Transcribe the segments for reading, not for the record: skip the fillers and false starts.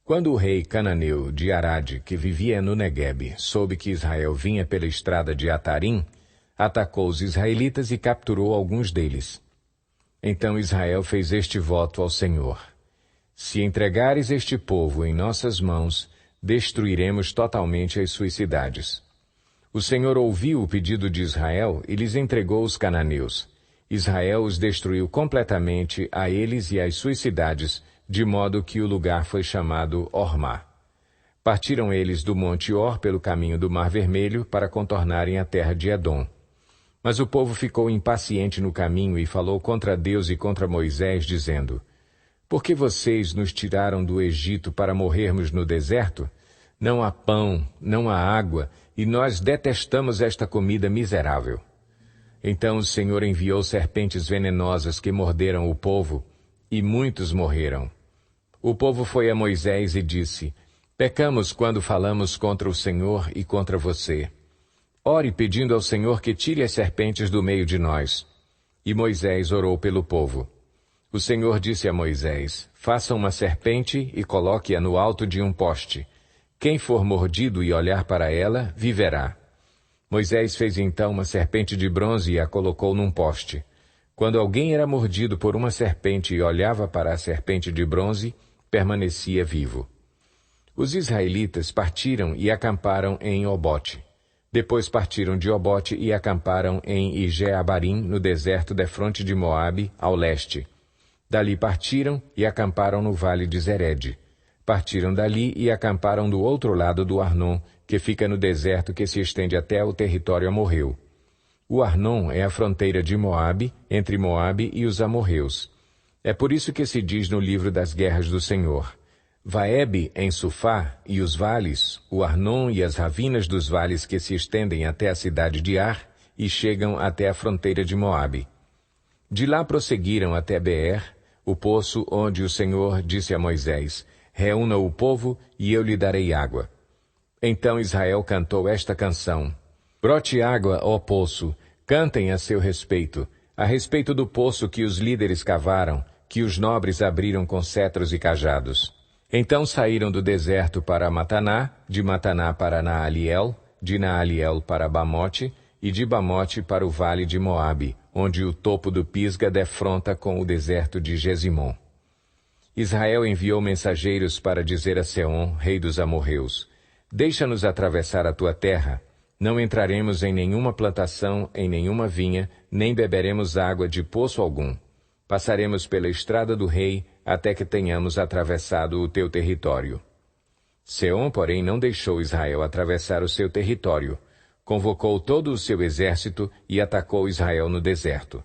Quando o rei cananeu de Arade, que vivia no Neguebe, soube que Israel vinha pela estrada de Atarim, atacou os israelitas e capturou alguns deles. Então Israel fez este voto ao Senhor: Se entregares este povo em nossas mãos, destruiremos totalmente as suas cidades. O Senhor ouviu o pedido de Israel e lhes entregou os cananeus. Israel os destruiu completamente a eles e às suas cidades, de modo que o lugar foi chamado Ormá. Partiram eles do monte Or pelo caminho do Mar Vermelho para contornarem a terra de Edom. Mas o povo ficou impaciente no caminho e falou contra Deus e contra Moisés, dizendo: Por que vocês nos tiraram do Egito para morrermos no deserto? Não há pão, não há água, e nós detestamos esta comida miserável. Então o Senhor enviou serpentes venenosas que morderam o povo, e muitos morreram. O povo foi a Moisés e disse: Pecamos quando falamos contra o Senhor e contra você. Ore pedindo ao Senhor que tire as serpentes do meio de nós. E Moisés orou pelo povo. O Senhor disse a Moisés: Faça uma serpente e coloque-a no alto de um poste. Quem for mordido e olhar para ela, viverá. Moisés fez então uma serpente de bronze e a colocou num poste. Quando alguém era mordido por uma serpente e olhava para a serpente de bronze, permanecia vivo. Os israelitas partiram e acamparam em Obote. Depois partiram de Obote e acamparam em Ije-Abarim, no deserto defronte de Moabe, ao leste. Dali partiram e acamparam no vale de Zered. Partiram dali e acamparam do outro lado do Arnon, que fica no deserto que se estende até o território amorreu. O Arnon é a fronteira de Moabe, entre Moabe e os amorreus. É por isso que se diz no livro das guerras do Senhor: Vaebe em Sufá e os vales, o Arnon e as ravinas dos vales que se estendem até a cidade de Ar e chegam até a fronteira de Moabe. De lá prosseguiram até Beer, o poço onde o Senhor disse a Moisés: Reúna o povo e eu lhe darei água. Então Israel cantou esta canção: Brote água, ó poço, cantem a seu respeito, a respeito do poço que os líderes cavaram, que os nobres abriram com cetros e cajados. Então saíram do deserto para Mataná, de Mataná para Naaliel, de Naaliel para Bamote, e de Bamote para o vale de Moabe, onde o topo do Pisga defronta com o deserto de Gesimon. Israel enviou mensageiros para dizer a Seom, rei dos amorreus: Deixa-nos atravessar a tua terra. Não entraremos em nenhuma plantação, em nenhuma vinha, nem beberemos água de poço algum. Passaremos pela estrada do rei, até que tenhamos atravessado o teu território. Seom, porém, não deixou Israel atravessar o seu território. Convocou todo o seu exército e atacou Israel no deserto.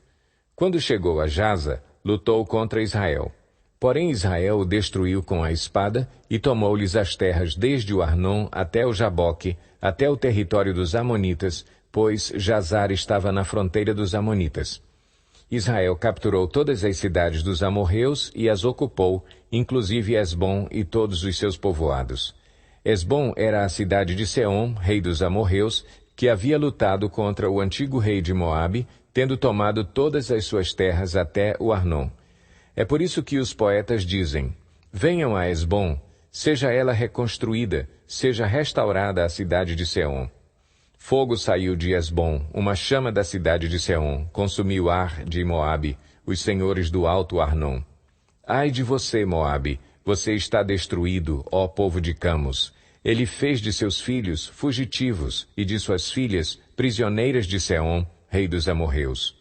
Quando chegou a Jaza, lutou contra Israel. Porém Israel o destruiu com a espada e tomou-lhes as terras desde o Arnon até o Jaboque, até o território dos Amonitas, pois Jazar estava na fronteira dos Amonitas. Israel capturou todas as cidades dos amorreus e as ocupou, inclusive Esbom e todos os seus povoados. Esbom era a cidade de Seom, rei dos amorreus, que havia lutado contra o antigo rei de Moabe, tendo tomado todas as suas terras até o Arnon. É por isso que os poetas dizem: Venham a Esbom, seja ela reconstruída, seja restaurada a cidade de Seom. Fogo saiu de Esbom, uma chama da cidade de Seom, consumiu Ar de Moabe, os senhores do alto Arnon. Ai de você, Moabe, você está destruído, ó povo de Camos. Ele fez de seus filhos fugitivos e de suas filhas prisioneiras de Seom, rei dos amorreus.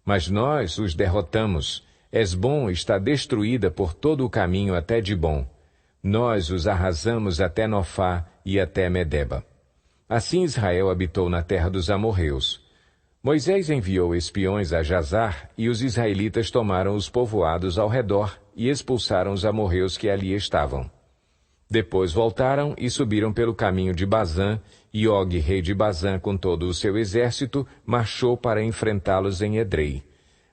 Mas nós os derrotamos. Esbom está destruída por todo o caminho até Dibom. Nós os arrasamos até Nofá e até Medeba. Assim Israel habitou na terra dos amorreus. Moisés enviou espiões a Jazar, e os israelitas tomaram os povoados ao redor e expulsaram os amorreus que ali estavam. Depois voltaram e subiram pelo caminho de Bazã, e Og, rei de Bazã, com todo o seu exército, marchou para enfrentá-los em Edrei.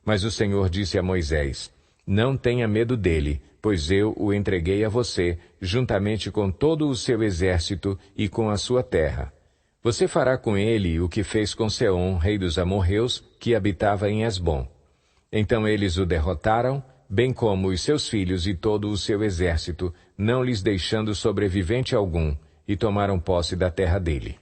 Mas o Senhor disse a Moisés: Não tenha medo dele, pois eu o entreguei a você, juntamente com todo o seu exército e com a sua terra. Você fará com ele o que fez com Seom, rei dos amorreus, que habitava em Esbom. Então eles o derrotaram, bem como os seus filhos e todo o seu exército, não lhes deixando sobrevivente algum, e tomaram posse da terra dele.